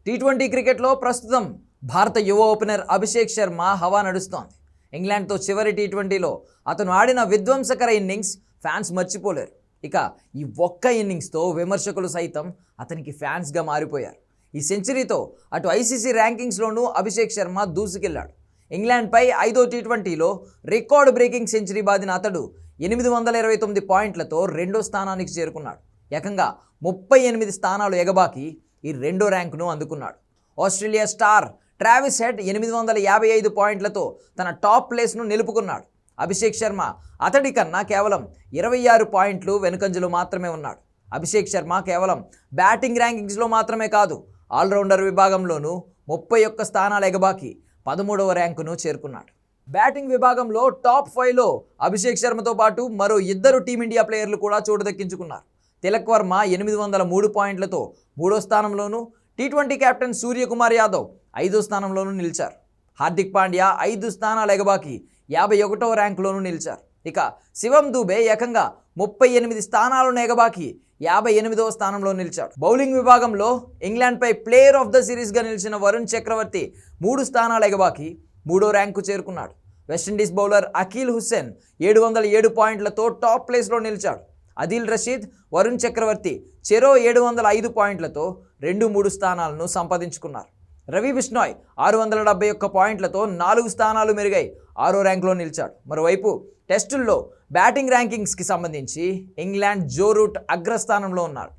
T20 క్రికెట్లో ప్రస్తుతం భారత యువ ఓపెనర్ అభిషేక్ శర్మ హవా నడుస్తోంది. ఇంగ్లాండ్తో చివరి టీ20లో అతను ఆడిన విధ్వంసకర ఇన్నింగ్స్ ఫ్యాన్స్ మర్చిపోలేరు. ఇక ఈ ఒక్క ఇన్నింగ్స్తో విమర్శకులు సైతం అతనికి ఫ్యాన్స్గా మారిపోయారు. ఈ సెంచరీతో అటు ఐసీసీ ర్యాంకింగ్స్లోనూ అభిషేక్ శర్మ దూసుకెళ్లాడు. ఇంగ్లాండ్పై 5వ టీ20లో రికార్డు బ్రేకింగ్ సెంచరీ బాదిన అతడు 829 పాయింట్లతో రెండో స్థానానికి చేరుకున్నాడు. ఏకంగా 38 స్థానాలు ఎగబాకి ఈ రెండో ర్యాంకును అందుకున్నాడు. ఆస్ట్రేలియా స్టార్ ట్రావిస్ హెడ్ 855 పాయింట్లతో తన టాప్ ప్లేస్ను నిలుపుకున్నాడు. అభిషేక్ శర్మ అతడి కన్నా కేవలం 26 పాయింట్లు వెనుకంజలో మాత్రమే ఉన్నాడు. అభిషేక్ శర్మ కేవలం బ్యాటింగ్ ర్యాంకింగ్స్లో మాత్రమే కాదు, ఆల్రౌండర్ విభాగంలోనూ 31 స్థానాలు ఎగబాకి 13వ ర్యాంకును చేరుకున్నాడు. బ్యాటింగ్ విభాగంలో టాప్ 5లో అభిషేక్ శర్మతో పాటు మరో ఇద్దరు టీమిండియా ప్లేయర్లు కూడా చోటు దక్కించుకున్నారు. తిలక్ వర్మ 803 పాయింట్లతో 3వ స్థానంలోనూ, టీ20 కెప్టెన్ సూర్యకుమార్ యాదవ్ 5వ స్థానంలోనూ నిలిచారు. హార్దిక్ పాండ్యా 5 స్థానాలు ఎగబాకి 51వ ర్యాంకులోనూ నిలిచారు. ఇక శివం దూబే ఏకంగా 38 స్థానాలను ఎగబాకి 58వ స్థానంలో నిలిచాడు. బౌలింగ్ విభాగంలో ఇంగ్లాండ్పై ప్లేయర్ ఆఫ్ ద సిరీస్గా నిలిచిన వరుణ్ చక్రవర్తి 3 స్థానాలు ఎగబాకి 3వ ర్యాంకు చేరుకున్నాడు. వెస్టిండీస్ బౌలర్ అకీల్ హుస్సేన్ 707 పాయింట్లతో టాప్ ప్లేస్లో నిలిచాడు. అదిల్ రషీద్, వరుణ్ చక్రవర్తి చెరో 705 పాయింట్లతో 2-3 స్థానాలను సంపాదించుకున్నారు. రవి బిష్నాయ్ 671 పాయింట్లతో 4 స్థానాలు మెరుగై 6వ ర్యాంకులో నిలిచాడు. మరోవైపు టెస్టుల్లో బ్యాటింగ్ ర్యాంకింగ్స్కి సంబంధించి ఇంగ్లాండ్ జో రూట్ అగ్రస్థానంలో ఉన్నారు.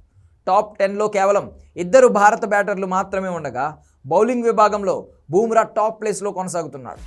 టాప్ 10లో కేవలం 2 భారత బ్యాటర్లు మాత్రమే ఉండగా బౌలింగ్ విభాగంలో బూమ్రా టాప్ ప్లేస్లో కొనసాగుతున్నాడు.